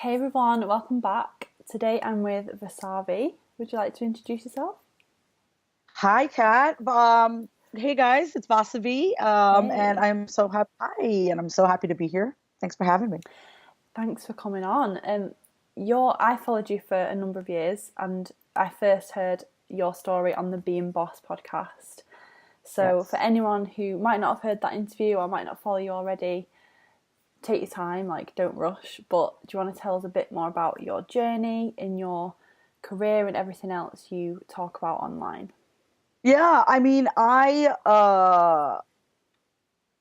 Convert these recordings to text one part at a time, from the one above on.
Hey everyone, welcome back. Today I'm with Vasavi. Would you like to introduce yourself? Hi, Kat. Hey guys, it's Vasavi. And Hey, I'm so happy. Hi, and I'm so happy to be here. Thanks for having me. thanks for coming on. I followed you for a number of years, and I first heard your story on the Being Boss podcast. So, for Yes. anyone who might not have heard that interview or might not follow you already, take your time, like don't rush. But do you want to tell us a bit more about your journey in your career and everything else you talk about online? Yeah,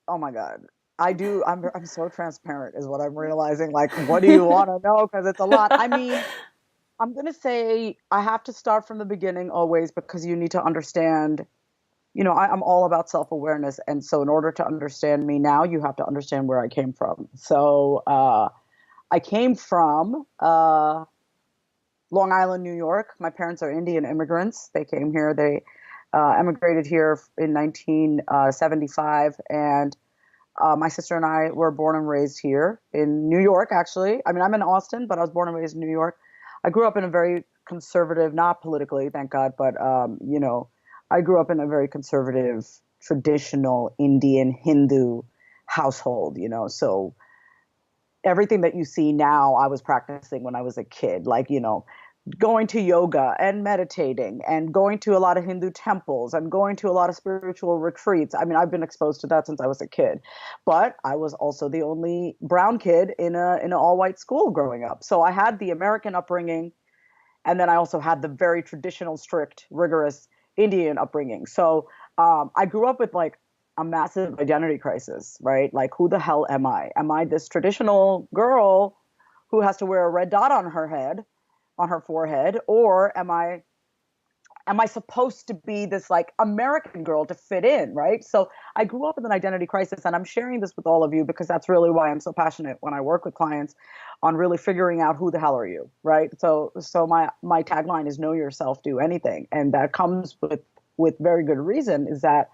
oh my God. I'm so transparent is what I'm realizing. Like, what do you want to know? Because it's a lot. I'm gonna say I have to start from the beginning always because you need to understand, I'm all about self-awareness. And so in order to understand me now, you have to understand where I came from. So I came from Long Island, New York. My parents are Indian immigrants. They came here. They emigrated here in 1975, and my sister and I were born and raised here in New York. Actually, I mean, I'm in Austin, but I was born and raised in New York. I grew up in a very conservative, not politically, thank God, but I grew up in a very conservative, traditional Indian Hindu household. So everything that you see now, I was practicing when I was a kid. Like, going to yoga and meditating and going to a lot of Hindu temples and going to a lot of spiritual retreats. I mean, I've been exposed to that since I was a kid. But I was also the only brown kid in an all-white school growing up. So I had the American upbringing, and then I also had the very traditional, strict, rigorous Indian upbringing. So I grew up with like a massive identity crisis, right? Like, who the hell am I? Am I this traditional girl who has to wear a red dot on her head, on her forehead, or am I supposed to be this like American girl to fit in, right? So I grew up with an identity crisis, and I'm sharing this with all of you because that's really why I'm so passionate when I work with clients on really figuring out who the hell are you, right? So my tagline is know yourself, do anything, and that comes with very good reason. Is that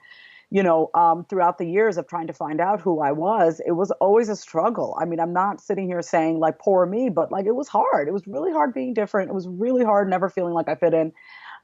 throughout the years of trying to find out who I was, it was always a struggle. I mean, I'm not sitting here saying like poor me, but like it was hard. It was really hard being different. It was really hard never feeling like I fit in.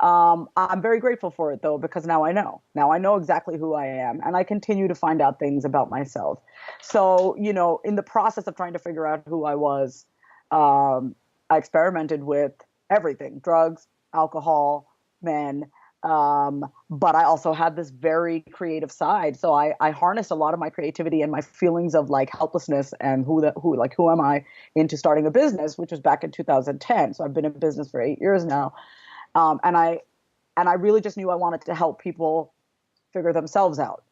I'm very grateful for it though, because now I know. Now I know exactly who I am, and I continue to find out things about myself. So, in the process of trying to figure out who I was, I experimented with everything: drugs, alcohol, men. But I also had this very creative side. So I harnessed a lot of my creativity and my feelings of like helplessness and who am I into starting a business, which was back in 2010. So I've been in business for 8 years now. And I really just knew I wanted to help people figure themselves out.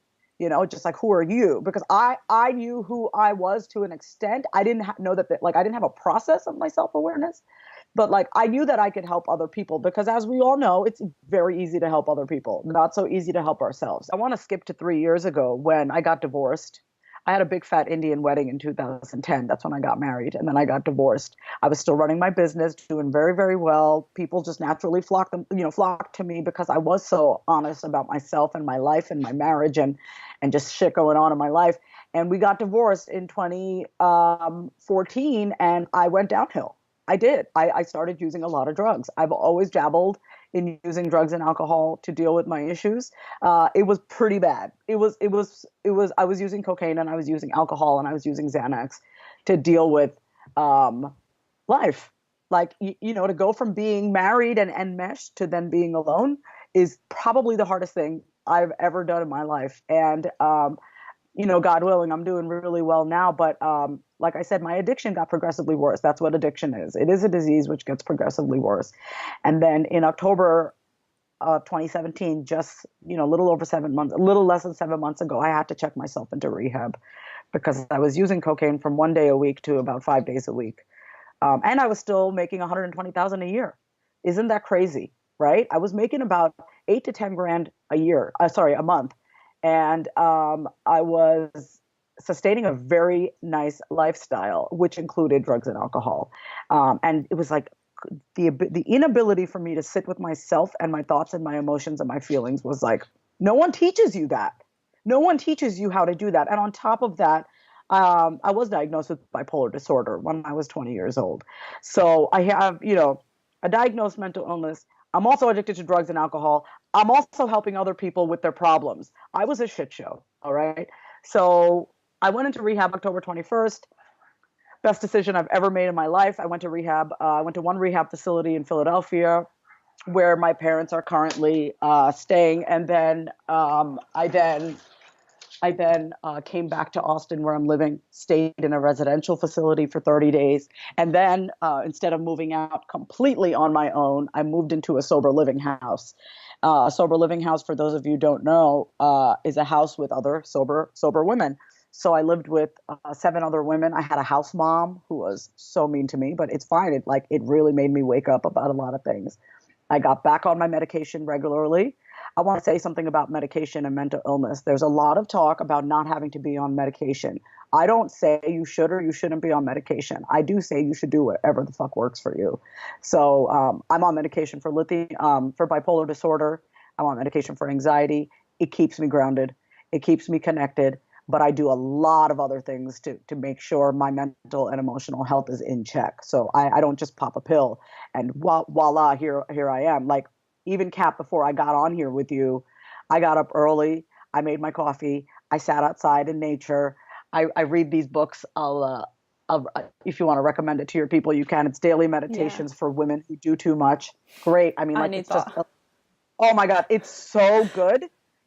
Just like, who are you? Because I knew who I was to an extent. I didn't know like I didn't have a process of my self-awareness, but like I knew that I could help other people because, as we all know, it's very easy to help other people, not so easy to help ourselves. I want to skip to 3 years ago when I got divorced. I had a big fat Indian wedding in 2010. That's when I got married, and then I got divorced. I was still running my business, doing very, very well. People just naturally flocked to me because I was so honest about myself and my life and my marriage and just shit going on in my life. And we got divorced in 2014, and I went downhill. I did. I started using a lot of drugs. I've always dabbled in using drugs and alcohol to deal with my issues. It was pretty bad. I was using cocaine, and I was using alcohol, and I was using Xanax to deal with um, life. Like, to go from being married and enmeshed to then being alone is probably the hardest thing I've ever done in my life. And God willing, I'm doing really well now. But like I said, my addiction got progressively worse. That's what addiction is. It is a disease which gets progressively worse. And then in October of 2017, just a little over 7 months, a little less than 7 months ago, I had to check myself into rehab because I was using cocaine from one day a week to about 5 days a week, and I was still making 120,000 a year. Isn't that crazy? Right? I was making about 8 to 10 grand a year. Sorry, a month, and I was sustaining a very nice lifestyle, which included drugs and alcohol. And it was like the inability for me to sit with myself and my thoughts and my emotions and my feelings was like, no one teaches you that. No one teaches you how to do that. And on top of that, I was diagnosed with bipolar disorder when I was 20 years old. So I have, a diagnosed mental illness. I'm also addicted to drugs and alcohol. I'm also helping other people with their problems. I was a shit show. All right. So I went into rehab October 21st. Best decision I've ever made in my life. I went to rehab. I went to one rehab facility in Philadelphia where my parents are currently staying. And then I then came back to Austin where I'm living, stayed in a residential facility for 30 days. And then instead of moving out completely on my own, I moved into a sober living house. A sober living house, for those of you who don't know, is a house with other sober women. So I lived with 7 other women. I had a house mom who was so mean to me, but it's fine. It really made me wake up about a lot of things. I got back on my medication regularly. I want to say something about medication and mental illness. There's a lot of talk about not having to be on medication. I don't say you should or you shouldn't be on medication. I do say you should do whatever the fuck works for you. So I'm on medication for for bipolar disorder. I'm on medication for anxiety. It keeps me grounded. It keeps me connected. But I do a lot of other things to make sure my mental and emotional health is in check. So I don't just pop a pill and voila, here I am. Like, even Kat, before I got on here with you, I got up early. I made my coffee. I sat outside in nature. I read these books. If you want to recommend it to your people, you can. It's daily Yeah, meditations for women who do too much. Great. I mean, I like, need it's just, that. oh my God, it's so good.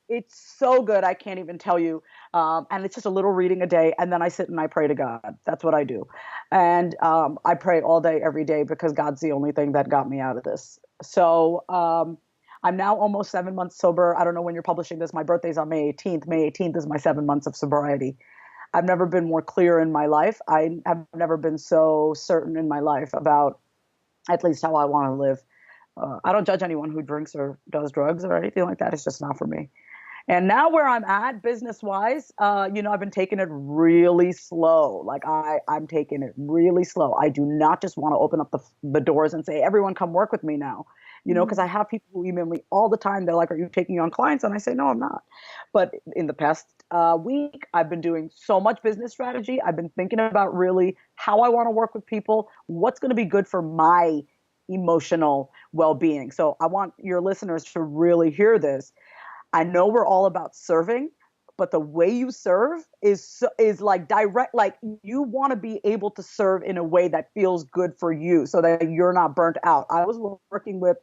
It's so good. I can't even tell you. And it's just a little reading a day. And then I sit and I pray to God. That's what I do. And I pray all day, every day, because God's the only thing that got me out of this. So I'm now almost 7 months sober. I don't know when you're publishing this. My birthday's on May 18th. May 18th is my 7 months of sobriety. I've never been more clear in my life. I have never been so certain in my life about at least how I want to live. I don't judge anyone who drinks or does drugs or anything like that. It's just not for me. And now where I'm at business wise, I've been taking it really slow. Like I'm taking it really slow. I do not just want to open up the doors and say, everyone come work with me now. Because I have people who email me all the time. They're like, are you taking on clients? And I say, no, I'm not. But in the past week, I've been doing so much business strategy. I've been thinking about really how I want to work with people, what's going to be good for my emotional well-being. So I want your listeners to really hear this. I know we're all about serving, but the way you serve is like direct. Like, you want to be able to serve in a way that feels good for you, so that you're not burnt out. I was working with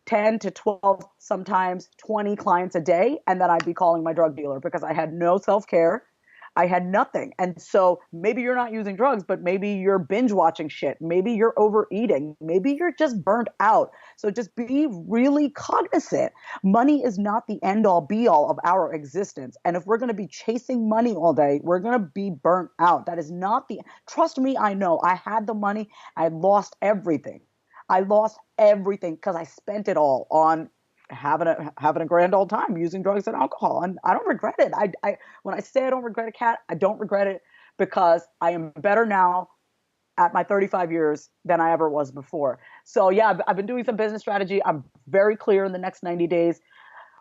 10 to 12, sometimes 20 clients a day, and then I'd be calling my drug dealer because I had no self-care. I had nothing. And so maybe you're not using drugs, but maybe you're binge watching shit. Maybe you're overeating. Maybe you're just burnt out. So just be really cognizant. Money is not the end all be all of our existence. And if we're going to be chasing money all day, we're going to be burnt out. That is not trust me, I know. I had the money. I lost everything. I lost everything because I spent it all on having a grand old time using drugs and alcohol, and I don't regret it. I when I say I don't regret it, Kat, I don't regret it, because I am better now at my 35 years than I ever was before. So yeah, I've been doing some business strategy. I'm very clear in the next 90 days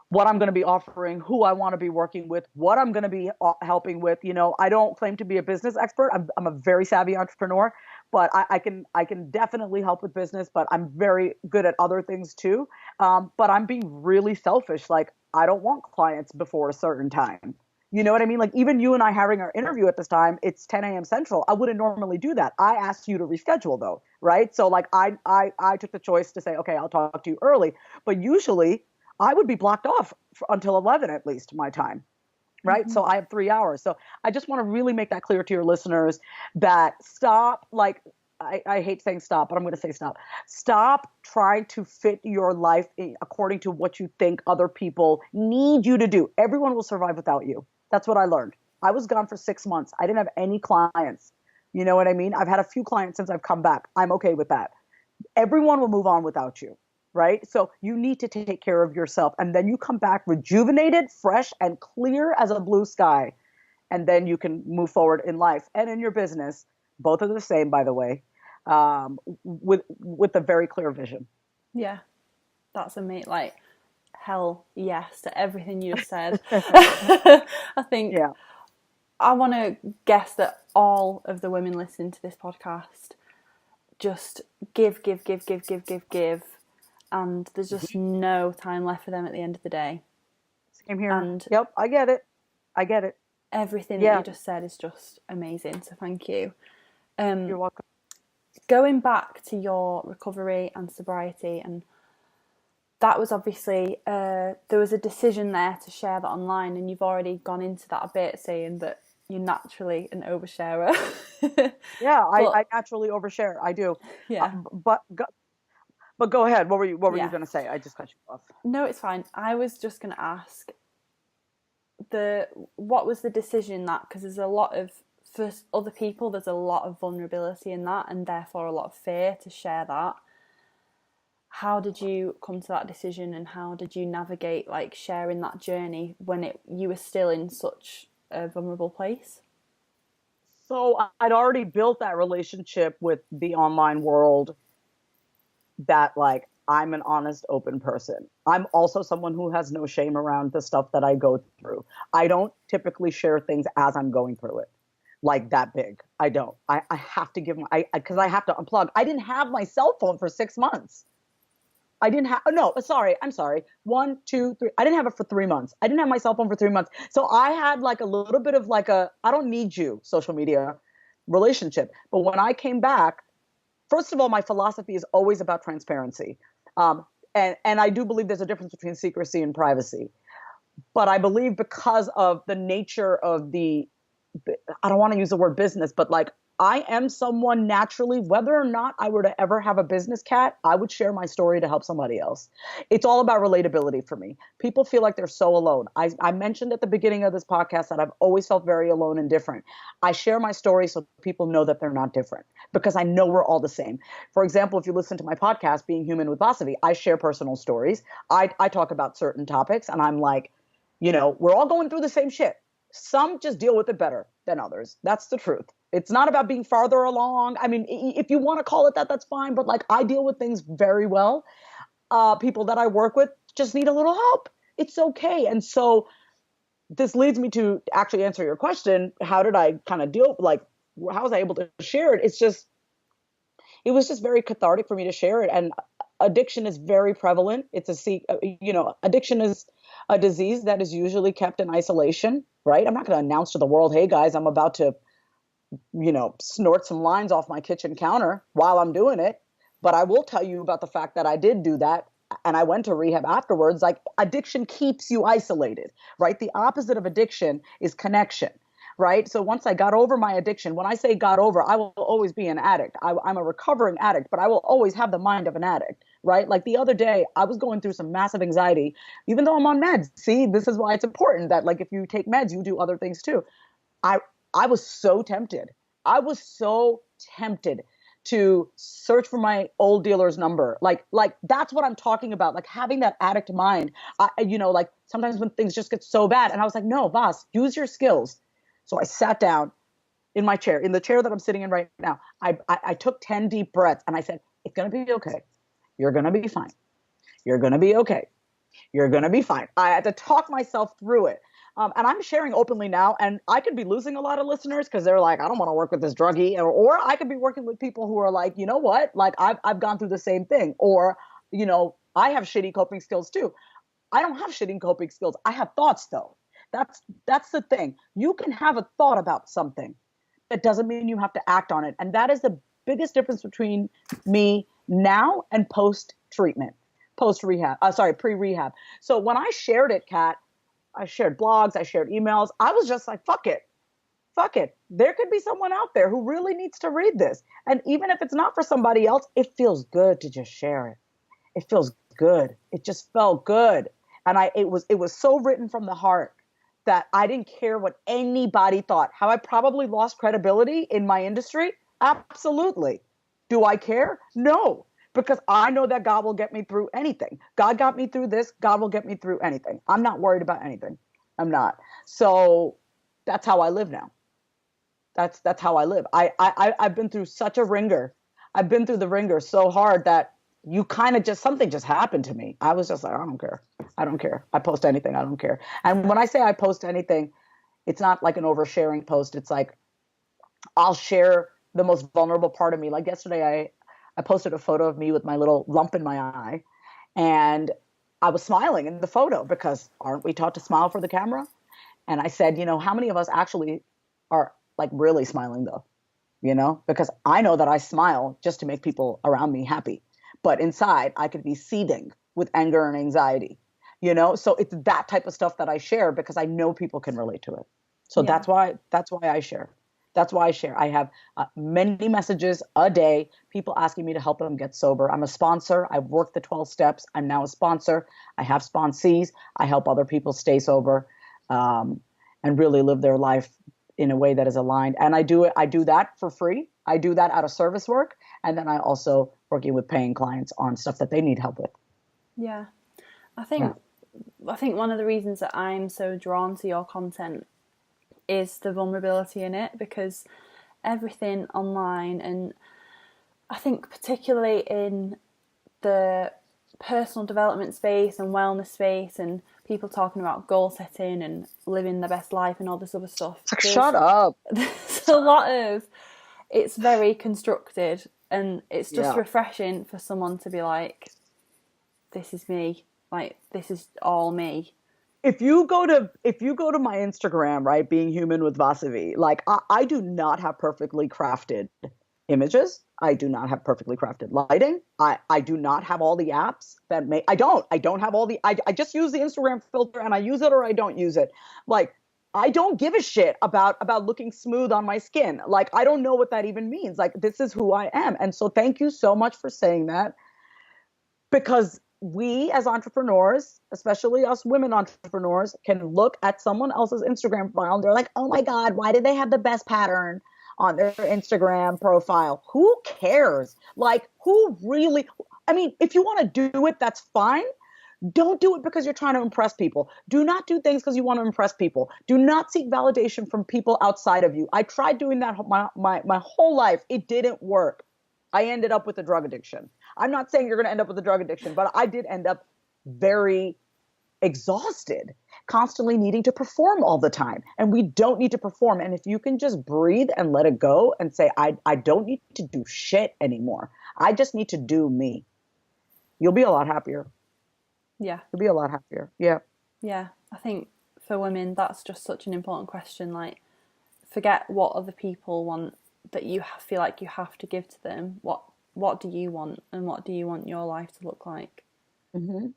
what I'm going to be offering, who I want to be working with, what I'm going to be helping with. I don't claim to be a business expert. I'm a very savvy entrepreneur, but I can definitely help with business. But I'm very good at other things too. But I'm being really selfish. Like, I don't want clients before a certain time. You know what I mean? Like, even you and I having our interview at this time, it's 10 a.m. Central. I wouldn't normally do that. I asked you to reschedule though, right? So like I took the choice to say, okay, I'll talk to you early. But usually I would be blocked off until 11 at least my time, right? Hmm. So I have 3 hours. So I just want to really make that clear to your listeners that stop, like, I hate saying stop, but I'm going to say stop. Stop trying to fit your life according to what you think other people need you to do. Everyone will survive without you. That's what I learned. I was gone for 6 months. I didn't have any clients. You know what I mean? I've had a few clients since I've come back. I'm okay with that. Everyone will move on without you, right? So you need to take care of yourself. And then you come back rejuvenated, fresh, and clear as a blue sky. And then you can move forward in life and in your business. Both are the same, by the way, with a very clear vision. Yeah, that's amazing. Like, hell yes to everything you just said. I think Yeah. I want to guess that all of the women listening to this podcast just give, and there's just no time left for them at the end of the day. Same here. And yep, I get it. everything that Yeah. you just said is just amazing. So thank you. You're welcome. Going back to your recovery and sobriety, and that was obviously there was a decision there to share that online, and you've already gone into that a bit, saying that you're naturally an oversharer. Yeah, I naturally overshare. I do. Yeah. But go ahead. What were you Yeah. going to say? I just cut you off. No, it's fine. I was just going to ask what was the decision that, because there's a lot of, for other people, there's a lot of vulnerability in that, and therefore a lot of fear to share that. How did you come to that decision, and how did you navigate like sharing that journey when you were still in such a vulnerable place? So I'd already built that relationship with the online world, that like I'm an honest, open person. I'm also someone who has no shame around the stuff that I go through. I don't typically share things as I'm going through it, like that big. I don't. I have to give because I have to unplug. I didn't have my cell phone for 6 months. I didn't have, no, sorry. I'm sorry. 1, 2, 3. I didn't have it for 3 months. I didn't have my cell phone for 3 months. So I had like a little bit of like I don't need you social media relationship. But when I came back, first of all, my philosophy is always about transparency. And I do believe there's a difference between secrecy and privacy. But I believe because of the nature of I don't want to use the word business, but like I am someone naturally, whether or not I were to ever have a business, Kat, I would share my story to help somebody else. It's all about relatability for me. People feel like they're so alone. I mentioned at the beginning of this podcast that I've always felt very alone and different. I share my story so people know that they're not different, because I know we're all the same. For example, if you listen to my podcast, Being Human with Vasavi, I share personal stories. I talk about certain topics, and I'm like, we're all going through the same shit. Some just deal with it better than others. That's the truth. It's not about being farther along. I mean, if you want to call it that, that's fine. But like, I deal with things very well. People that I work with just need a little help. It's okay. And so this leads me to actually answer your question. How did I kind of how was I able to share it? It was just very cathartic for me to share it. And addiction is very prevalent. Addiction is a disease that is usually kept in isolation, right? I'm not going to announce to the world, hey guys, I'm about to snort some lines off my kitchen counter while I'm doing it. But I will tell you about the fact that I did do that, and I went to rehab afterwards. Like, addiction keeps you isolated, right? The opposite of addiction is connection, right? So once I got over my addiction, when I say got over, I will always be an addict. I'm a recovering addict, but I will always have the mind of an addict, right? Like the other day, I was going through some massive anxiety, even though I'm on meds. See, this is why it's important that like if you take meds, you do other things too. I was so tempted. I was so tempted to search for my old dealer's number. Like that's what I'm talking about. Like having that addict mind. Like sometimes when things just get so bad, and I was like, no, Vas, use your skills. So I sat down in my chair, in the chair that I'm sitting in right now. I took 10 deep breaths, and I said, it's going to be okay. You're going to be fine. You're going to be okay. You're going to be fine. I had to talk myself through it. And I'm sharing openly now, and I could be losing a lot of listeners because they're like, I don't want to work with this druggie. Or I could be working with people who are like, you know what? Like, I've gone through the same thing. Or, I have shitty coping skills too. I don't have shitty coping skills. I have thoughts, though. That's the thing. You can have a thought about something. That doesn't mean you have to act on it. And that is the biggest difference between me now and post-treatment, pre-rehab. So when I shared it, Kat, I shared blogs, I shared emails. I was just like, fuck it. There could be someone out there who really needs to read this. And even if it's not for somebody else, it feels good to just share it. It feels good. It just felt good. And it was so written from the heart that I didn't care what anybody thought. Have I probably lost credibility in my industry? Absolutely. Do I care? No. Because I know that God will get me through anything. God got me through this. God will get me through anything. I'm not worried about anything. I'm not. So that's how I live now. That's how I live. I've been through such a ringer. I've been through the ringer so hard that you kind of something just happened to me. I was just like, I don't care. I post anything. I don't care. And when I say I post anything, It's not like an oversharing post. It's like I'll share the most vulnerable part of me. Like yesterday, I posted a photo of me with my little lump in my eye, and I was smiling in the photo because aren't we taught to smile for the camera? And I said, how many of us actually are like really smiling though? Because I know that I smile just to make people around me happy. But inside, I could be seething with anger and anxiety, So it's that type of stuff that I share because I know people can relate to it. So Yeah. that's why I share. That's why I share. I have many messages a day, people asking me to help them get sober. I'm a sponsor. I've worked the 12 steps. I'm now a sponsor. I have sponsees. I help other people stay sober and really live their life in a way that is aligned. And I do that for free. I do that out of service work. And then I also working with paying clients on stuff that they need help with. Yeah. I think one of the reasons that I'm so drawn to your content is the vulnerability in it, because everything online, and I think particularly in the personal development space and wellness space and people talking about goal setting and living the best life and all this other stuff. Shut up. There's a lot of, it's very constructed, and it's just refreshing for someone to be like, this is me, like this is all me. If you go to my Instagram, right, Being Human with Vasavi, like I do not have perfectly crafted images. I do not have perfectly crafted lighting. I do not have all the apps that make, I don't have all the, I just use the Instagram filter and I use it or I don't use it. Like, I don't give a shit about looking smooth on my skin. Like, I don't know what that even means. Like, this is who I am. And so thank you so much for saying that, because we as entrepreneurs, especially us women entrepreneurs, can look at someone else's Instagram file and they're like, oh my God, why did they have the best pattern on their Instagram profile? Who cares? Like, who really, I mean, if you want to do it, that's fine. Don't do it because you're trying to impress people. Do not do things because you want to impress people. Do not seek validation from people outside of you. I tried doing that my whole life. It didn't work. I ended up with a drug addiction. I'm not saying you're going to end up with a drug addiction, but I did end up very exhausted, constantly needing to perform all the time. And we don't need to perform. And if you can just breathe and let it go and say, I don't need to do shit anymore. I just need to do me. You'll be a lot happier. Yeah. You'll be a lot happier. Yeah. Yeah. I think for women, that's just such an important question. Like, forget what other people want that you feel like you have to give to them. What do you want, and what do you want your life to look like? Mm-hmm.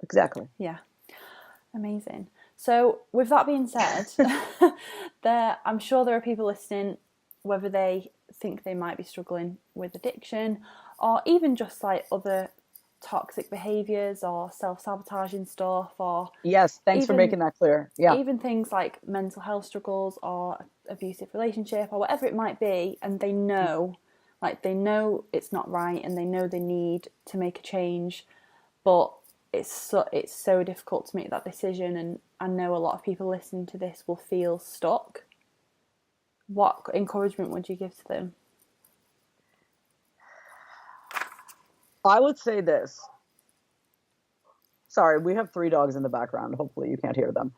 Exactly. Yeah. Amazing. So with that being said, I'm sure there are people listening, whether they think they might be struggling with addiction or even just like other toxic behaviours or self-sabotaging stuff, or yes, thanks for making that clear. Yeah. Even things like mental health struggles or abusive relationship or whatever it might be, and they know it's not right and they know they need to make a change, but it's so difficult to make that decision. And I know a lot of people listening to this will feel stuck. What encouragement would you give to them? I would say this. Sorry, we have 3 dogs in the background. Hopefully you can't hear them.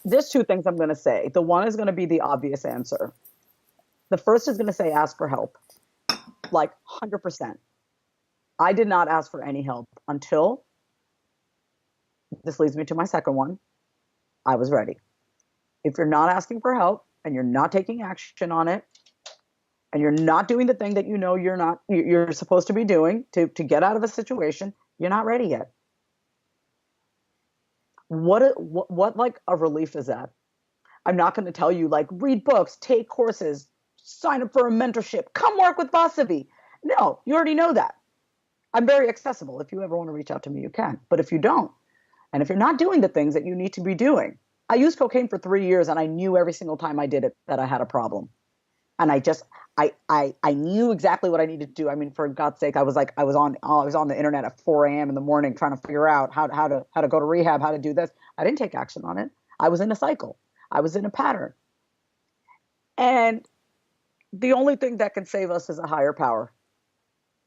There's 2 things I'm going to say. The one is going to be the obvious answer. The first is going to say ask for help. Like 100%. I did not ask for any help until, this leads me to my second one, I was ready. If you're not asking for help and you're not taking action on it, and you're not doing the thing that you know you're supposed to be doing to get out of a situation, you're not ready yet. What like a relief is that? I'm not going to tell you like read books, take courses, sign up for a mentorship, come work with Vasavi. No, you already know that. I'm very accessible. If you ever want to reach out to me, you can. But if you don't, and if you're not doing the things that you need to be doing, I used cocaine for 3 years and I knew every single time I did it that I had a problem. And I knew exactly what I needed to do. I mean, for God's sake, I was on the internet at 4 a.m. in the morning trying to figure out how to go to rehab, how to do this. I didn't take action on it. I was in a cycle. I was in a pattern. And the only thing that can save us is a higher power,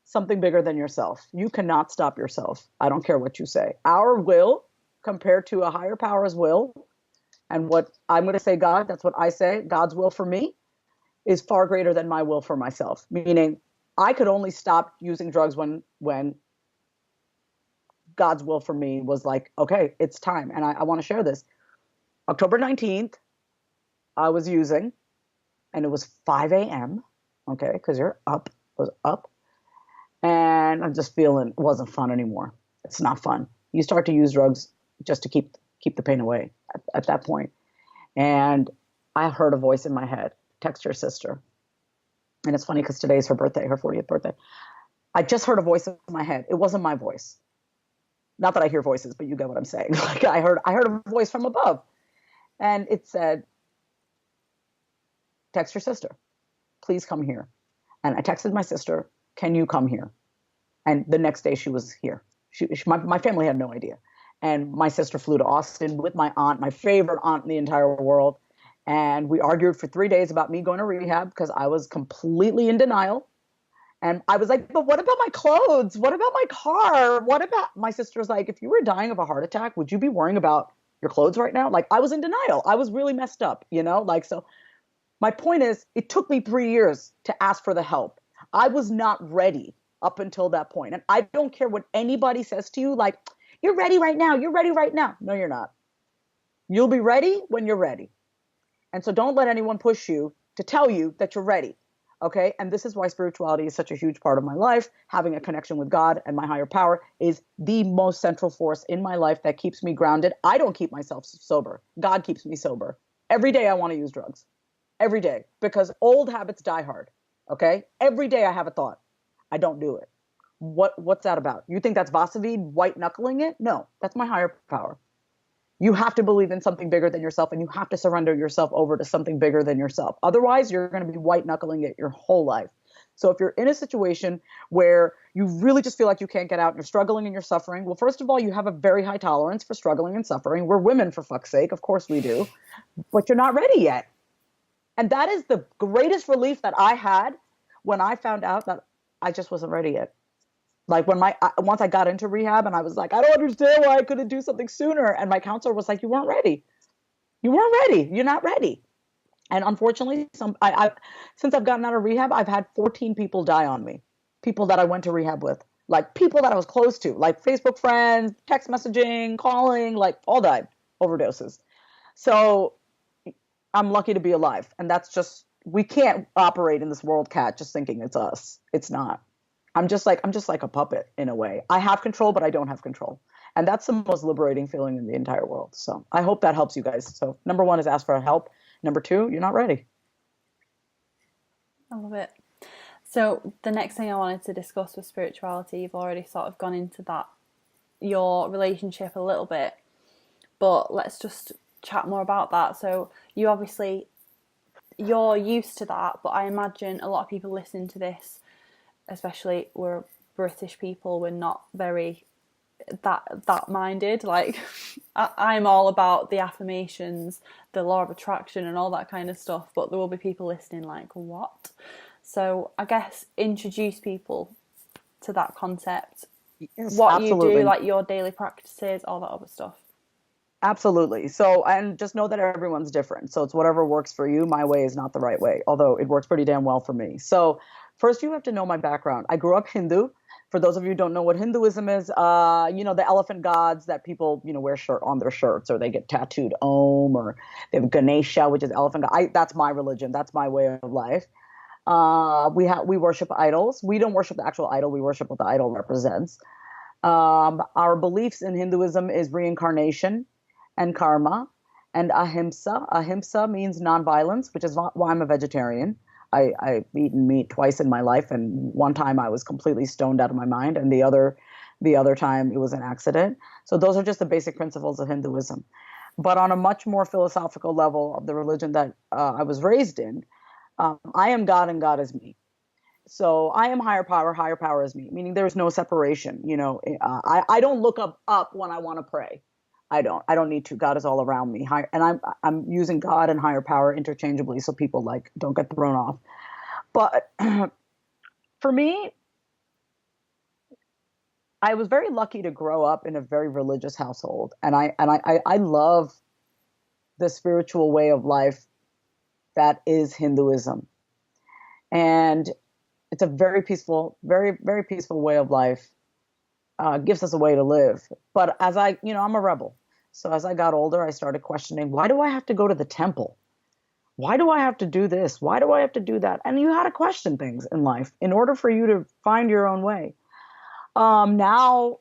something bigger than yourself. You cannot stop yourself. I don't care what you say. Our will compared to a higher power's will And what I'm going to say, God, that's what I say, God's will for me is far greater than my will for myself. Meaning, I could only stop using drugs when God's will for me was like, okay, it's time. And I want to share this. October 19th, I was using, and it was 5 a.m. Okay, because you're up. I was up, and I'm just feeling it wasn't fun anymore. It's not fun. You start to use drugs just to keep the pain away at that point. And I heard a voice in my head, text your sister. And it's funny because today's her birthday, her 40th birthday. I just heard a voice in my head. It wasn't my voice. Not that I hear voices, but you get what I'm saying. Like I heard a voice from above, and it said, text your sister, please come here. And I texted my sister, can you come here? And the next day she was here. My family had no idea. And my sister flew to Austin with my aunt, my favorite aunt in the entire world. And we argued for 3 days about me going to rehab because I was completely in denial. And I was like, but what about my clothes? What about my car? What about my sister was like, if you were dying of a heart attack, would you be worrying about your clothes right now? Like I was in denial. I was really messed up, like so my point is it took me 3 years to ask for the help. I was not ready up until that point. And I don't care what anybody says to you, like, you're ready right now. You're ready right now. No, you're not. You'll be ready when you're ready. And so don't let anyone push you to tell you that you're ready. Okay. And this is why spirituality is such a huge part of my life. Having a connection with God and my higher power is the most central force in my life that keeps me grounded. I don't keep myself sober. God keeps me sober. Every day I want to use drugs. Every day. Because old habits die hard. Okay. Every day I have a thought. I don't do it. What's that about? You think that's Vasavi white knuckling it? No, that's my higher power. You have to believe in something bigger than yourself, and you have to surrender yourself over to something bigger than yourself. Otherwise, you're going to be white knuckling it your whole life. So if you're in a situation where you really just feel like you can't get out and you're struggling and you're suffering, well, first of all, you have a very high tolerance for struggling and suffering. We're women, for fuck's sake. Of course we do. But you're not ready yet. And that is the greatest relief that I had when I found out that I just wasn't ready yet. Like once I got into rehab and I was like, I don't understand why I couldn't do something sooner. And my counselor was like, you weren't ready. You weren't ready. You're not ready. And unfortunately, since I've gotten out of rehab, I've had 14 people die on me. People that I went to rehab with, like people that I was close to, like Facebook friends, text messaging, calling, like all died, overdoses. So I'm lucky to be alive. And that's just, we can't operate in this world, Cat, just thinking it's us. It's not. I'm just like a puppet in a way. I have control, but I don't have control. And that's the most liberating feeling in the entire world. So I hope that helps you guys. So number one is ask for help. Number two, you're not ready. I love it. So the next thing I wanted to discuss was spirituality. You've already sort of gone into that, your relationship a little bit, but let's just chat more about that. So you're used to that, but I imagine a lot of people listening to this, especially we're British people, we're not very that minded. Like I'm all about the affirmations, the law of attraction and all that kind of stuff, but there will be people listening like, what? So I guess introduce people to that concept. Yes, what absolutely. you do, like your daily practices, all that other stuff. Absolutely. So, and just know that everyone's different. So it's whatever works for you. My way is not the right way, although it works pretty damn well for me. So first you have to know my background. I grew up Hindu. For those of you who don't know what Hinduism is, the elephant gods that people, wear shirt on their shirts, or they get tattooed Om, or they have Ganesha, which is elephant god. That's my religion. That's my way of life. We worship idols. We don't worship the actual idol. We worship what the idol represents. Our beliefs in Hinduism is reincarnation and karma and ahimsa. Ahimsa means nonviolence, which is why I'm a vegetarian. I've eaten meat twice in my life, and one time I was completely stoned out of my mind, and the other time it was an accident. So those are just the basic principles of Hinduism. But on a much more philosophical level of the religion that I was raised in, I am God and God is me. So I am higher power is me, meaning there's no separation. I don't look up when I want to pray. I don't need to. God is all around me. And I'm using God and higher power interchangeably, so people don't get thrown off. But for me, I was very lucky to grow up in a very religious household, and I love the spiritual way of life that is Hinduism. And it's a very peaceful, very, very peaceful way of life. Gives us a way to live. But as I'm a rebel. So as I got older, I started questioning, why do I have to go to the temple? Why do I have to do this? Why do I have to do that? And you had to question things in life in order for you to find your own way. Now,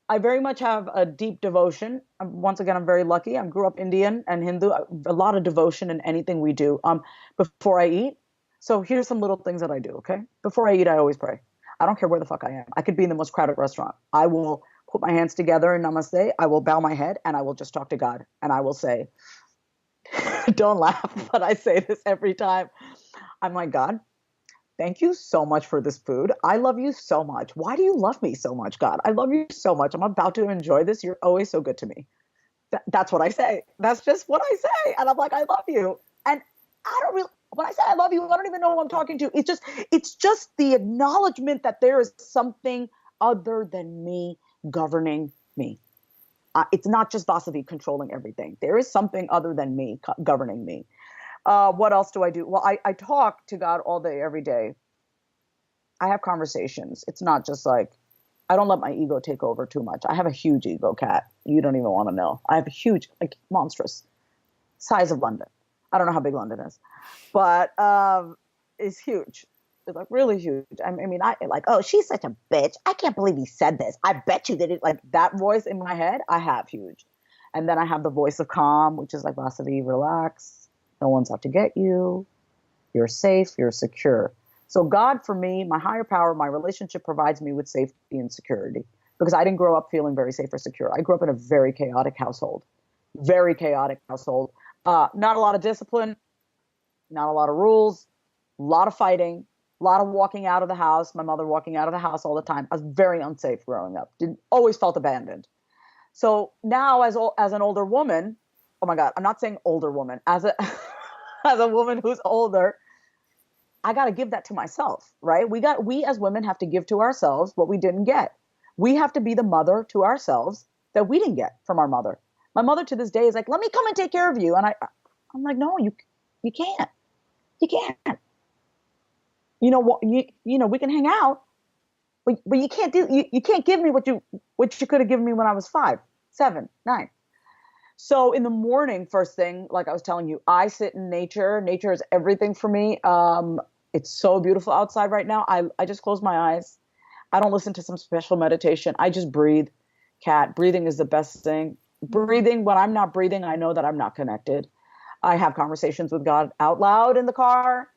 I very much have a deep devotion. Once again, I'm very lucky. I grew up Indian and Hindu, a lot of devotion in anything we do. Before I eat. So here's some little things that I do, okay? Before I eat, I always pray. I don't care where the fuck I am. I could be in the most crowded restaurant. I will put my hands together in namaste. I will bow my head and I will just talk to God. And I will say, don't laugh, but I say this every time. I'm like, God, thank you so much for this food. I love you so much. Why do you love me so much, God? I love you so much. I'm about to enjoy this. You're always so good to me. That's what I say. That's just what I say. And I'm like, I love you. And I don't really, when I say I love you, I don't even know who I'm talking to. It's just the acknowledgement that there is something other than me governing me. It's not just Vasavi controlling everything. There is something other than me governing me. What else do I do? Well, I talk to God all day, every day. I have conversations. It's not just like, I don't let my ego take over too much. I have a huge ego, Kat. You don't even want to know. I have a huge, like monstrous size of London. I don't know how big London is, but it's huge. It's like really huge. I mean, I like, oh, she's such a bitch. I can't believe he said this. I bet you that it, like that voice in my head, I have huge. And then I have the voice of calm, which is like, Vasavi, relax. No one's out to get you. You're safe. You're secure. So God, for me, my higher power, my relationship provides me with safety and security because I didn't grow up feeling very safe or secure. I grew up in a very chaotic household, very chaotic household. Not a lot of discipline, not a lot of rules, a lot of fighting, a lot of walking out of the house. My mother walking out of the house all the time. I was very unsafe growing up. Always felt abandoned. So now as an older woman, oh my God, I'm not saying older woman, as a as a woman who's older, I got to give that to myself, right? We as women have to give to ourselves what we didn't get. We have to be the mother to ourselves that we didn't get from our mother. My mother to this day is like, let me come and take care of you. And I'm like, no, you can't. You can't. You know what? You know, we can hang out, but you can't you can't give me what you could have given me when I was 5, 7, 9. So in the morning, first thing, like I was telling you, I sit in nature. Nature is everything for me. It's so beautiful outside right now. I just close my eyes. I don't listen to some special meditation. I just breathe. Kat, breathing is the best thing. Breathing, when I'm not breathing, I know that I'm not connected. I have conversations with God out loud in the car.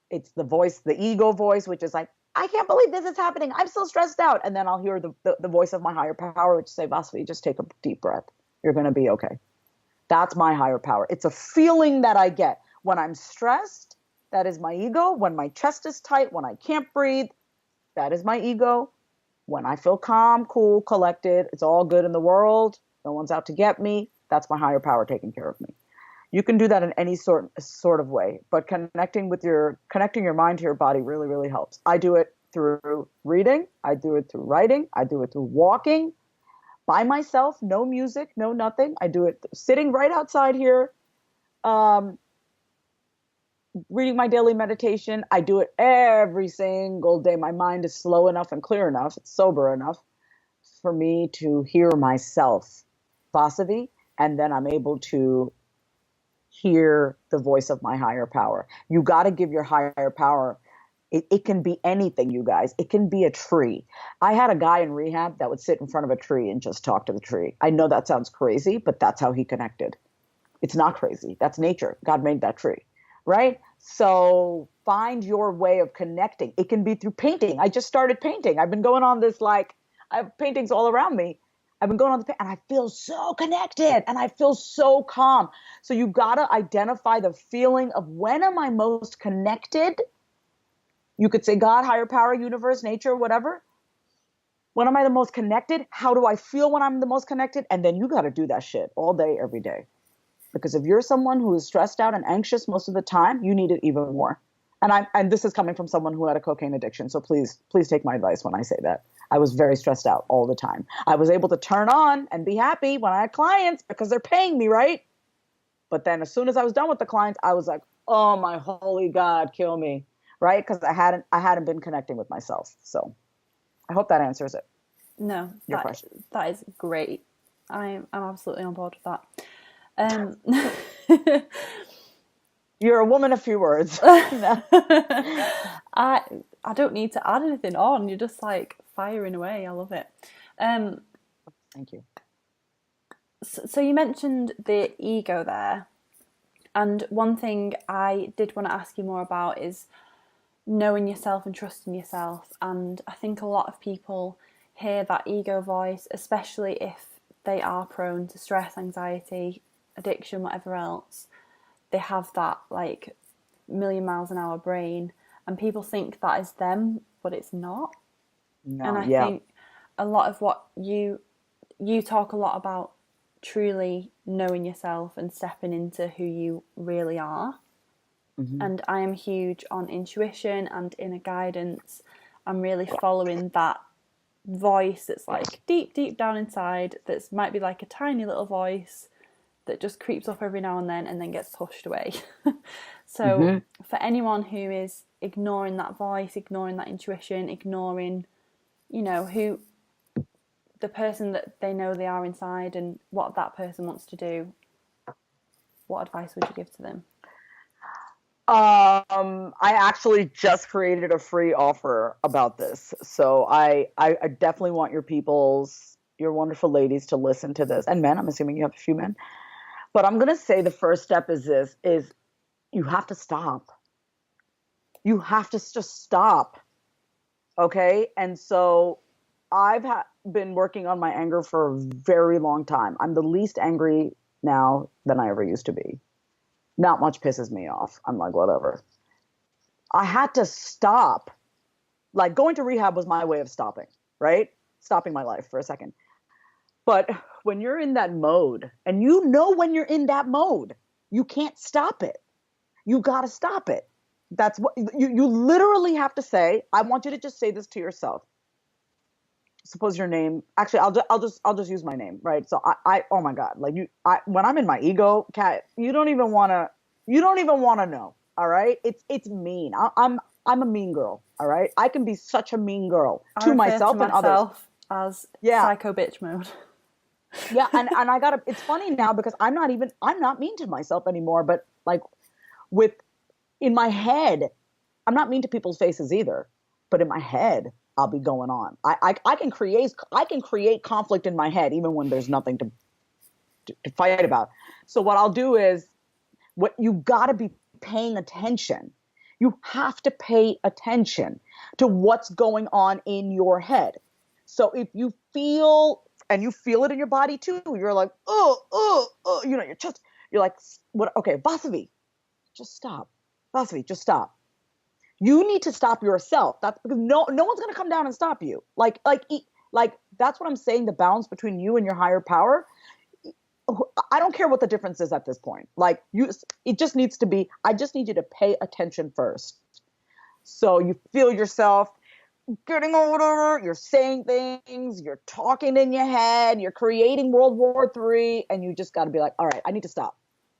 It's the voice, the ego voice, which is like, I can't believe this is happening. I'm so stressed out. And then I'll hear the voice of my higher power, which say, Vasavi, just take a deep breath. You're going to be okay. That's my higher power. It's a feeling that I get when I'm stressed. That is my ego. When my chest is tight, when I can't breathe, that is my ego. When I feel calm, cool, collected, it's all good in the world. No one's out to get me. That's my higher power taking care of me. You can do that in any sort of way, but connecting your mind to your body really, really helps. I do it through reading. I do it through writing. I do it through walking by myself, no music, no nothing. I do it sitting right outside here, reading my daily meditation. I do it every single day. My mind is slow enough and clear enough, it's sober enough for me to hear myself, Vasavi, and then I'm able to hear the voice of my higher power. You got to give your higher power. It can be anything, you guys. It can be a tree. I had a guy in rehab that would sit in front of a tree and just talk to the tree. I know that sounds crazy, but that's how he connected. It's not crazy. That's nature. God made that tree, right? So find your way of connecting. It can be through painting. I just started painting. I've been going on this, like, I have paintings all around me. I've been going on and I feel so connected and I feel so calm. So you got to identify the feeling of when am I most connected? You could say God, higher power, universe, nature, whatever. When am I the most connected? How do I feel when I'm the most connected? And then you got to do that shit all day, every day. Because if you're someone who is stressed out and anxious most of the time, you need it even more. And this is coming from someone who had a cocaine addiction. So please take my advice when I say that. I was very stressed out all the time. I was able to turn on and be happy when I had clients because they're paying me, right? But then as soon as I was done with the clients, I was like, oh my holy God, kill me. Right? Because I hadn't been connecting with myself. So I hope that answers it. No, Your question. that is great. I'm absolutely on board with that. You're a woman of few words. I don't need to add anything on. You're just like firing away. I love it. Thank you. So you mentioned the ego there, and one thing I did want to ask you more about is knowing yourself and trusting yourself. And I think a lot of people hear that ego voice, especially if they are prone to stress, anxiety, addiction, whatever else. They have that like million miles an hour brain, and people think that is them, but it's not. No, And I yeah. think a lot of what you talk a lot about truly knowing yourself and stepping into who you really are. Mm-hmm. And I am huge on intuition and inner guidance. I'm really following that voice that's like deep, deep down inside, that might be like a tiny little voice that just creeps up every now and then gets pushed away. So for anyone who is ignoring that voice, ignoring that intuition, ignoring, who the person that they know they are inside and what that person wants to do, what advice would you give to them? I actually just created a free offer about this. So I definitely want your wonderful ladies to listen to this. And men, I'm assuming you have a few men. But I'm going to say the first step is you have to stop. You have to just stop. Okay? And so I've been working on my anger for a very long time. I'm the least angry now than I ever used to be. Not much pisses me off. I'm like, whatever. I had to stop. Like, going to rehab was my way of stopping, right? Stopping my life for a second. But when you're in that mode, and when you're in that mode, you can't stop it. You got to stop it. That's what you literally have to say. I want you to just say this to yourself. Suppose your name. Actually, I'll just use my name, right? So I oh my God, like when I'm in my ego, Kat, you don't even want to know. All right, it's mean. I'm a mean girl. All right, I can be such a mean girl to myself and others. As psycho bitch mode. Yeah, and I gotta. It's funny now because I'm not mean to myself anymore. But like in my head, I'm not mean to people's faces either. But in my head, I'll be going on. I can create conflict in my head even when there's nothing to fight about. So what I'll do is, what you got to be paying attention. You have to pay attention to what's going on in your head. So if you feel, and you feel it in your body too, you're like, you're like, what? Okay, Vasavi, just stop. Vasavi, just stop. You need to stop yourself. That's because no one's going to come down and stop you. Like that's what I'm saying. The balance between you and your higher power. I don't care what the difference is at this point. Like it just needs to be. I just need you to pay attention first. So you feel yourself getting older. You're saying things. You're talking in your head. You're creating World War III, and you just got to be like, all right, I need to stop.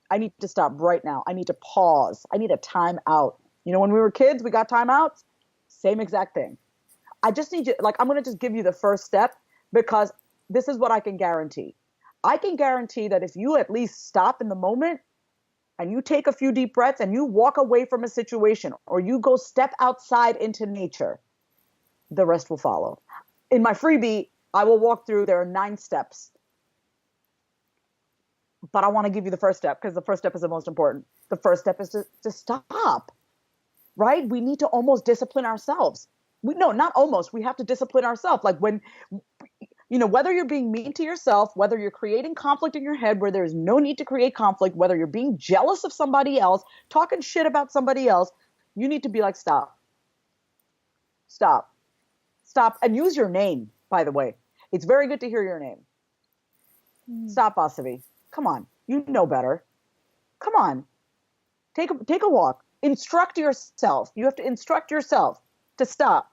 I need to stop right now. I need to pause. I need a time out. When we were kids, we got timeouts. Same exact thing. I just need you, I'm going to just give you the first step, because this is what I can guarantee. I can guarantee that if you at least stop in the moment and you take a few deep breaths and you walk away from a situation, or you go step outside into nature, the rest will follow. In my freebie, I will walk through, there are 9 steps. But I want to give you the first step, because the first step is the most important. The first step is to stop. Right? We need to almost discipline ourselves. Not almost. We have to discipline ourselves. Like when, whether you're being mean to yourself, whether you're creating conflict in your head where there's no need to create conflict, whether you're being jealous of somebody else, talking shit about somebody else, you need to be like, stop. Stop. Stop. And use your name, by the way. It's very good to hear your name. Stop, Vasavi. Come on. You know better. Come on. Take a walk. Instruct yourself. You have to instruct yourself to stop.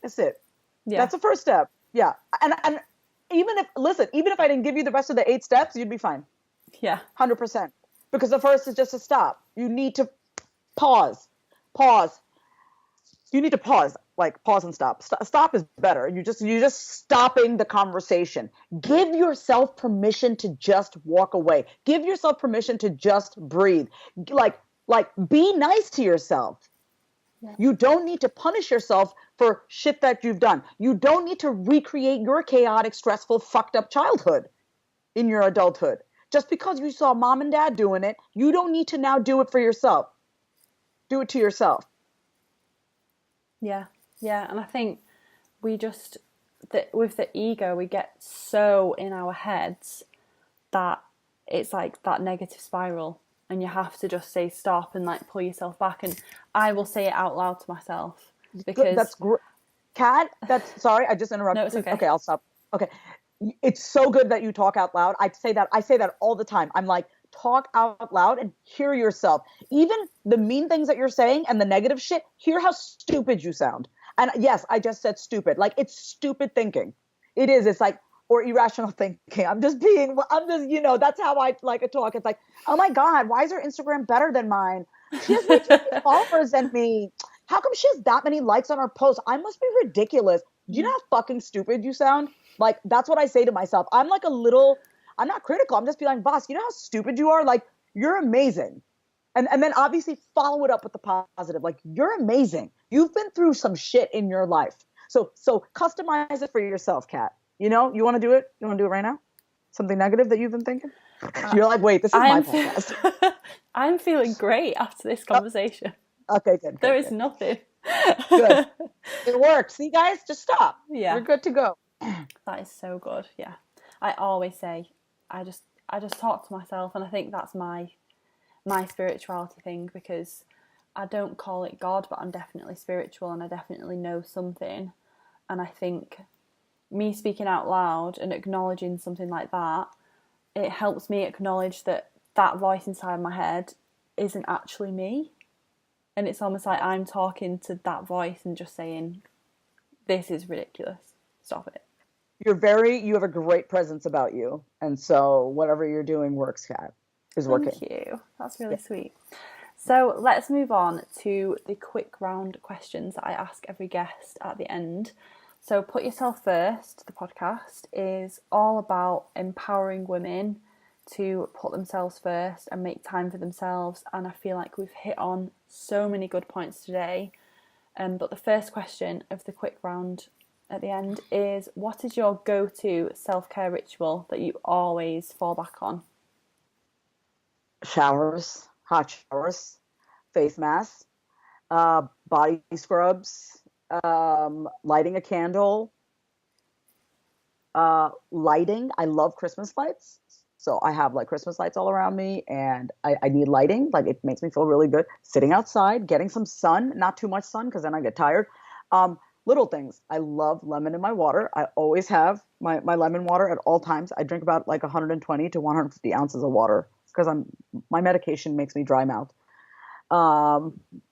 That's it. Yeah. That's the first step. Yeah. And even if I didn't give you the rest of the 8 steps, you'd be fine. Yeah. 100%. Because the first is just to stop. You need to pause. You need to pause, like pause and stop. Stop is better. You're just stopping the conversation. Give yourself permission to just walk away. Give yourself permission to just breathe. Like be nice to yourself. Yeah. You don't need to punish yourself for shit that you've done. You don't need to recreate your chaotic, stressful, fucked up childhood in your adulthood. Just because you saw mom and dad doing it, you don't need to now do it for yourself. Do it to yourself. Yeah. Yeah. And I think we just, with the ego, we get so in our heads that it's like that negative spiral, and you have to just say stop and like pull yourself back. And I will say it out loud to myself because That's great. Kat, sorry, I just interrupted. No, it's okay. Okay, I'll stop. Okay. It's so good that you talk out loud. I say that all the time. I'm like, talk out loud and hear yourself. Even the mean things that you're saying and the negative shit, hear how stupid you sound. And yes, I just said stupid. Like, it's stupid thinking. It is. It's like, or irrational thinking. I'm just, that's how I like to talk. It's like, oh my God, why is her Instagram better than mine? She has way too many followers than me. How come she has that many likes on her post? I must be ridiculous. Do you know how fucking stupid you sound? Like, that's what I say to myself. I'm like I'm not critical. I'm just being like, Voss, you know how stupid you are? Like, you're amazing. And then obviously follow it up with the positive. Like, you're amazing. You've been through some shit in your life. So customize it for yourself, Kat. You know, you want to do it? You want to do it right now? Something negative that you've been thinking? You're like, wait, this is my podcast. I'm feeling great after this conversation. Okay, good. There is nothing. Good. It works. See, guys, just stop. Yeah. You're good to go. That is so good. Yeah. I always say, I just talk to myself, and I think that's my spirituality thing, because I don't call it God, but I'm definitely spiritual and I definitely know something. And I think me speaking out loud and acknowledging something like that, it helps me acknowledge that voice inside my head isn't actually me. And it's almost like I'm talking to that voice and just saying, this is ridiculous. Stop it. You have a great presence about you. And so whatever you're doing works, Kat. Is working. Thank you. That's really sweet. So let's move on to the quick round questions that I ask every guest at the end. So Put Yourself First, the podcast, is all about empowering women to put themselves first and make time for themselves. And I feel like we've hit on so many good points today. But the first question of the quick round at the end is, what is your go-to self-care ritual that you always fall back on? Showers, hot showers, face masks, body scrubs, lighting a candle, lighting. I love Christmas lights. So I have like Christmas lights all around me, and I need lighting. Like, it makes me feel really good. Sitting outside, getting some sun, not too much sun, because then I get tired. Little things. I love lemon in my water. I always have my lemon water at all times. I drink about like 120 to 150 ounces of water, because my medication makes me dry mouth.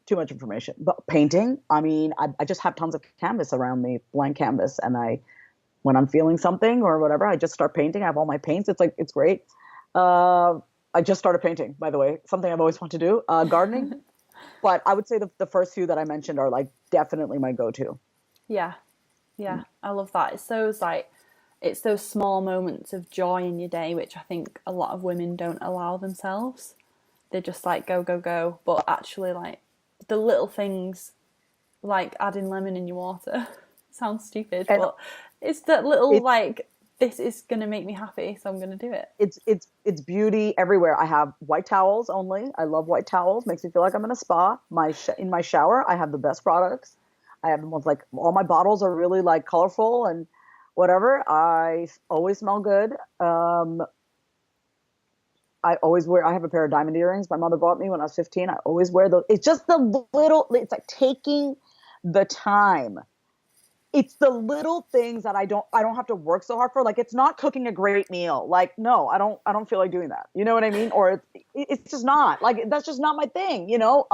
Too much information. But painting, I mean, I just have tons of canvas around me, blank canvas, and when I'm feeling something or whatever, I just start painting. I have all my paints. It's great. I just started painting, by the way, something I've always wanted to do. Gardening, but I would say the first few that I mentioned are like definitely my go-to. Yeah, I love that. It's those small moments of joy in your day, which I think a lot of women don't allow themselves. They're just like, go, go, go. But actually, like, the little things, like adding lemon in your water, sounds stupid, but it's that little, like, this is going to make me happy, so I'm going to do it. It's beauty everywhere. I have white towels only. I love white towels. Makes me feel like I'm in a spa. In my shower, I have the best products. I have the most, like, all my bottles are really like colorful and whatever. I always smell good. I have a pair of diamond earrings my mother bought me when I was 15. I always wear those. It's just it's like taking the time. It's the little things that I don't have to work so hard for. Like, it's not cooking a great meal. Like, no, I don't feel like doing that. You know what I mean? Or it's just not, like, that's just not my thing, you know?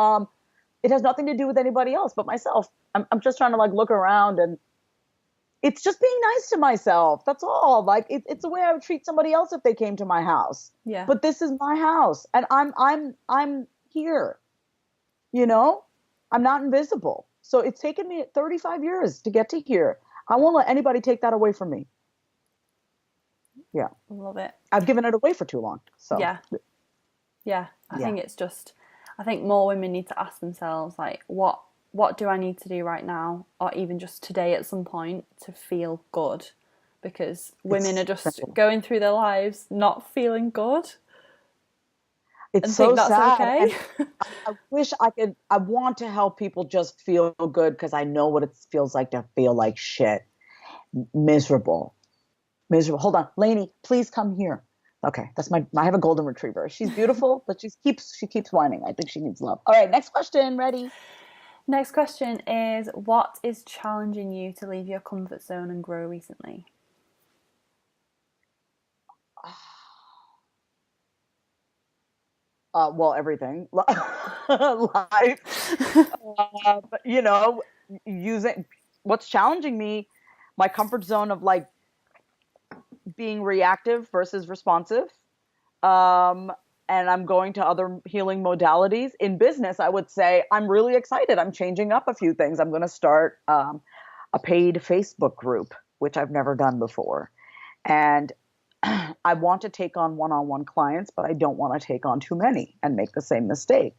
It has nothing to do with anybody else but myself. I'm just trying to, like, look around and it's just being nice to myself. That's all. Like it's the way I would treat somebody else if they came to my house. Yeah. But this is my house, and I'm here. You know, I'm not invisible. So it's taken me 35 years to get to here. I won't let anybody take that away from me. Yeah, Love it. I've given it away for too long. So Yeah. Yeah. I think it's just, I think more women need to ask themselves, like, what do I need to do right now, or even just today at some point, to feel good? Because women are just simple. going through their lives not feeling good. It's and so think that's sad. okay. And I wish I could, I want to help people just feel good because I know what it feels like to feel like shit. Miserable. Miserable. Hold on. Lainey, please come here. Okay, that's I have a golden retriever. She's beautiful, but she keeps whining. I think she needs love. All right, next question. Ready? Next question is, what is challenging you to leave your comfort zone and grow recently? Well, everything. Life. But using what's challenging me, my comfort zone of like being reactive versus responsive. Um, and I'm going to other healing modalities. In business, I would say I'm really excited. I'm changing up a few things. I'm going to start a paid Facebook group, which I've never done before. And I want to take on one-on-one clients, but I don't want to take on too many and make the same mistake.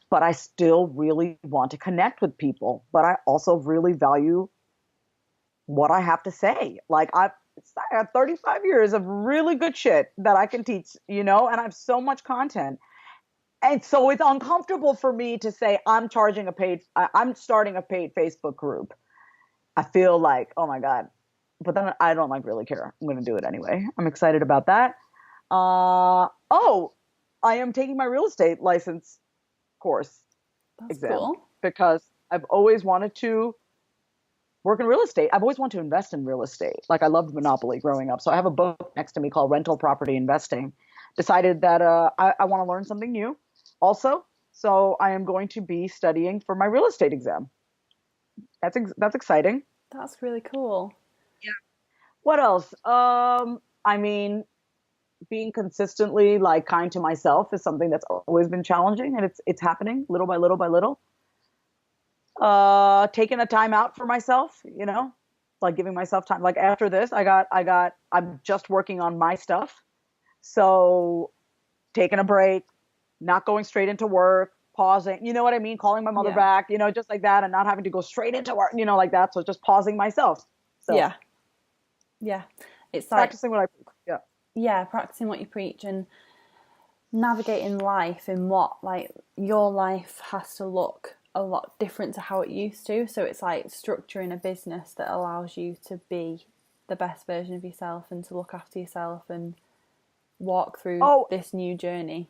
But I still really want to connect with people, but I also really value what I have to say. Like I have 35 years of really good shit that I can teach, and I have so much content. And so it's uncomfortable for me to say I'm starting a paid Facebook group. I feel like, oh my God. But then I don't like really care. I'm going to do it anyway. I'm excited about that. I am taking my real estate license course That's exam cool. because I've always wanted to work in real estate. I've always wanted to invest in real estate. Like I loved Monopoly growing up. So I have a book next to me called Rental Property Investing. Decided that I want to learn something new also. So I am going to be studying for my real estate exam. That's exciting. That's really cool. Yeah. What else? I mean, being consistently like kind to myself is something that's always been challenging, and it's happening little by little by little. Taking a time out for myself, like giving myself time. Like after this, I'm just working on my stuff. So taking a break, not going straight into work, pausing, you know what I mean? Calling my mother back, just like that, and not having to go straight into work, like that. So just pausing myself. So Yeah. It's like practicing what I preach. Yeah. Yeah, practicing what you preach and navigating life in what, like, your life has to look a lot different to how it used to. So it's like structuring a business that allows you to be the best version of yourself and to look after yourself and walk through this new journey.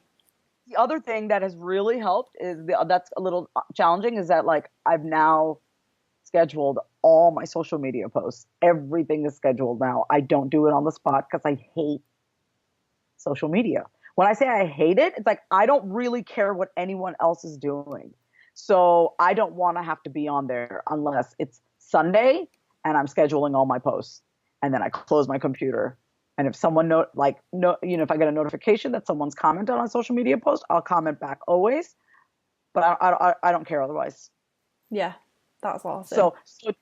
The other thing that has really helped is that's a little challenging is that like I've now scheduled all my social media posts. Everything is scheduled now. I don't do it on the spot because I hate social media. When I say I hate it, it's like I don't really care what anyone else is doing. So I don't want to have to be on there unless it's Sunday and I'm scheduling all my posts. And then I close my computer. And if someone if I get a notification that someone's commented on a social media post, I'll comment back always. But I don't care otherwise. Yeah, that's awesome. So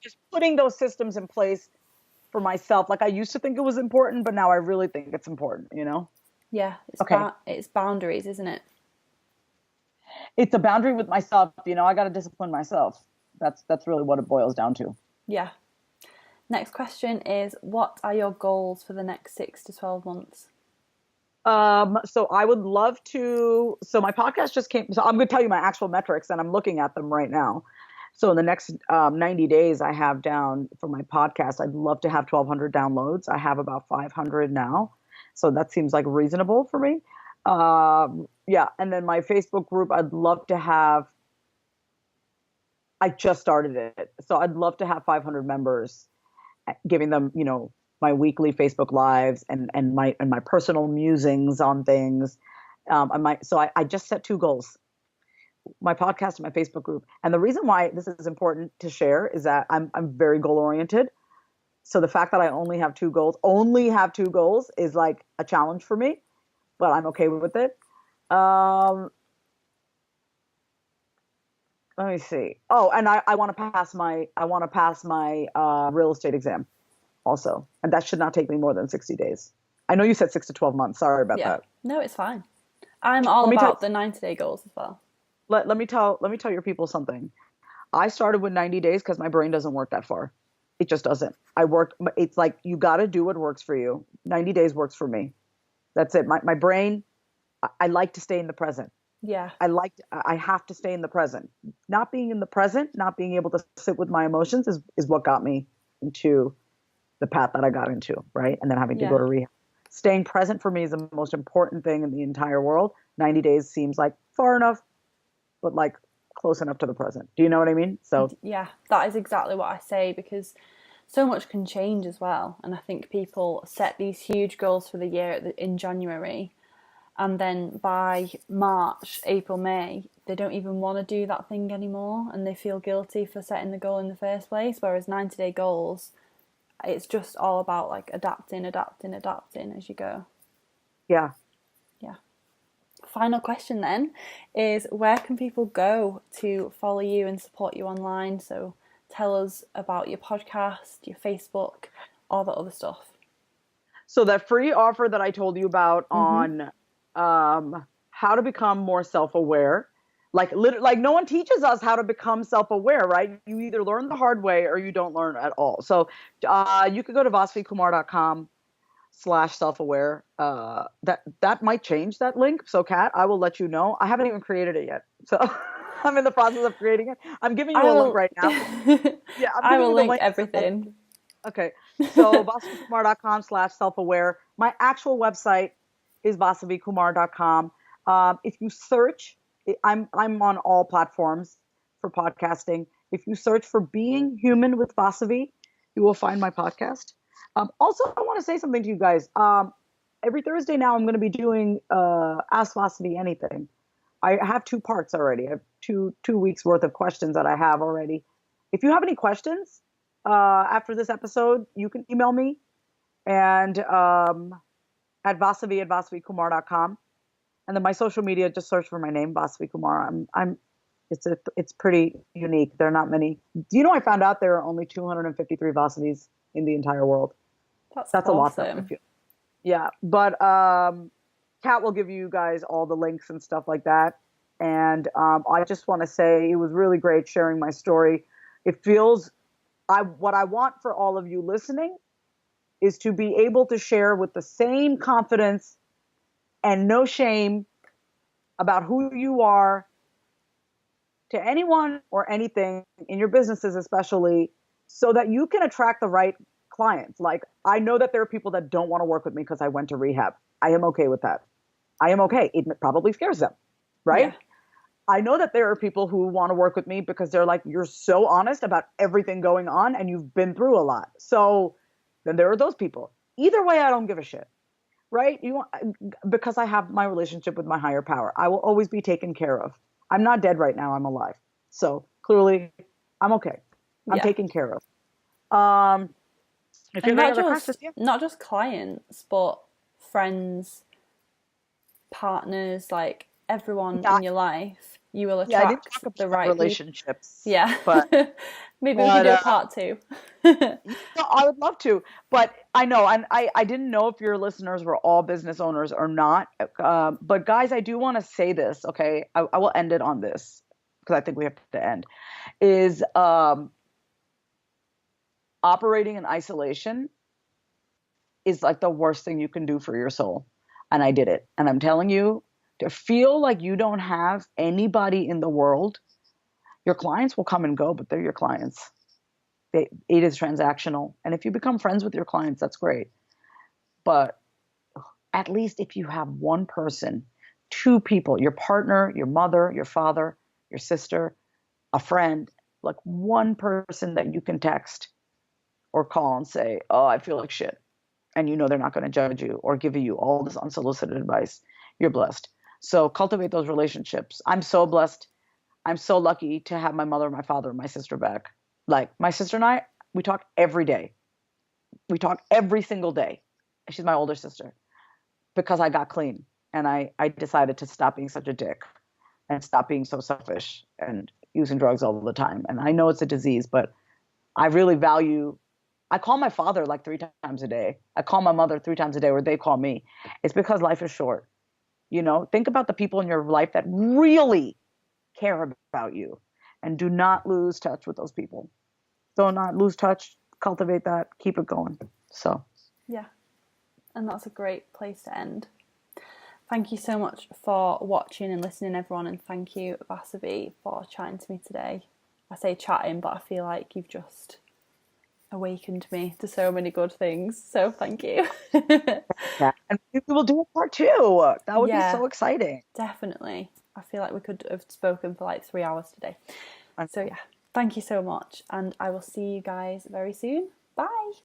just putting those systems in place for myself, like I used to think it was important, but now I really think it's important, Yeah, it's boundaries, isn't it? It's a boundary with myself. I got to discipline myself. That's really what it boils down to. Yeah. Next question is, what are your goals for the next 6 to 12 months? So I would love to, so my podcast just came, so I'm going to tell you my actual metrics and I'm looking at them right now. So in the next 90 days I have down for my podcast, I'd love to have 1,200 downloads. I have about 500 now. So that seems like reasonable for me. Yeah. And then my Facebook group, I'd love to have, I just started it. So I'd love to have 500 members, giving them, my weekly Facebook lives and my personal musings on things. I just set 2 goals, my podcast and my Facebook group. And the reason why this is important to share is that I'm very goal oriented. So the fact that I only have two goals is like a challenge for me, but I'm okay with it. Um, Let me see. Oh, and I want to pass my real estate exam also, and that should not take me more than 60 days. I know you said 6 to 12 months. Sorry about Yeah. that. No, it's fine. I'm all Let me tell about the 90-day goals as well. let me tell your people something. I started with 90 days because my brain doesn't work that far. It just doesn't. It's like you got to do what works for you. 90 days works for me. That's it. My brain, I like to stay in the present. Yeah. I have to stay in the present. Not being in the present, not being able to sit with my emotions is what got me into the path that I got into, right? And then having to go Yeah. to rehab. Staying present for me is the most important thing in the entire world. 90 days seems like far enough, but like close enough to the present. Do you know what I mean? So Yeah, that is exactly what I say, because so much can change as well. And I think people set these huge goals for the year in January, and then by March, April, May, they don't even want to do that thing anymore, and they feel guilty for setting the goal in the first place. Whereas 90-day goals, it's just all about like adapting as you go. yeah. Yeah. Final question then is, where can people go to follow you and support you online? So tell us about your podcast, your Facebook, all that other stuff. So that free offer that I told you about Mm-hmm. on how to become more self-aware, like no one teaches us how to become self-aware, right? You either learn the hard way or you don't learn at all. So you could go to vasavikumar.com/self-aware. That might change that link. So Kat, I will let you know. I haven't even created it yet. So I'm in the process of creating it. I'm giving you I a link will right now. Yeah, I'm I giving will you the link link. everything. Okay. So vasavikumar.com/self-aware. My actual website is vasavikumar.com. If you search, I'm on all platforms for podcasting. If you search for Being Human with Vasavi, you will find my podcast. Also, I want to say something to you guys. Every Thursday now, I'm going to be doing Ask Vasavi Anything. I have 2 parts already. I have two weeks worth of questions that I have already. If you have any questions after this episode, you can email me and at vasavi@vasavikumar.com. And then my social media, just search for my name, Vasavi Kumar. It's pretty unique. There are not many. Do you know I found out there are only 253 Vasavis in the entire world? That's That's a lot though, I awesome. feel. Yeah, but Kat will give you guys all the links and stuff like that. And I just want to say it was really great sharing my story. It feels what I want for all of you listening is to be able to share with the same confidence and no shame about who you are to anyone or anything in your businesses, especially, so that you can attract the right clients. Like, I know that there are people that don't want to work with me because I went to rehab. I am okay with that. I am okay. It probably scares them, Yeah. right? I know that there are people who want to work with me because they're like, you're so honest about everything going on and you've been through a lot. So then there are those people. Either way, I don't give a shit, right? Because I have my relationship with my higher power. I will always be taken care of. I'm not dead right now. I'm alive. So clearly, I'm okay. I'm Yeah. taken care of. If you And have any other questions, yeah. not just clients, but friends, partners, like everyone Yeah, in your life, you will yeah, I didn't talk attract the about right people. relationships, Yeah. but Maybe we could but do a part two. I would love to, but I know, and I didn't know if your listeners were all business owners or not. But guys, I do want to say this, okay? I will end it on this because I think we have to end. Is operating in isolation is like the worst thing you can do for your soul. And I did it. And I'm telling you, to feel like you don't have anybody in the world, your clients will come and go, but they're your clients. It is transactional. And if you become friends with your clients, that's great. But at least if you have one person, two people, your partner, your mother, your father, your sister, a friend, like one person that you can text or call and say, oh, I feel like shit. And you know they're not going to judge you or give you all this unsolicited advice. You're blessed. So cultivate those relationships. I'm so blessed. I'm so lucky to have my mother, my father, and my sister back. Like my sister and I, we talk every day. We talk every single day. She's my older sister because I got clean and I decided to stop being such a dick and stop being so selfish and using drugs all the time. And I know it's a disease, but I really value. I call my father like 3 times a day. I call my mother 3 times a day, or they call me. It's because life is short. Think about the people in your life that really care about you, and do not lose touch with those people. Do not lose touch. Cultivate that. Keep it going. So. Yeah, and that's a great place to end. Thank you so much for watching and listening, everyone, and thank you, Vasavi, for chatting to me today. I say chatting, but I feel like you've just awakened me to so many good things, so thank you. Yeah, and we will do a part 2. That would be Yeah, so exciting. definitely. I feel like we could have spoken for like 3 hours today. So yeah, thank you so much, and I will see you guys very soon. Bye.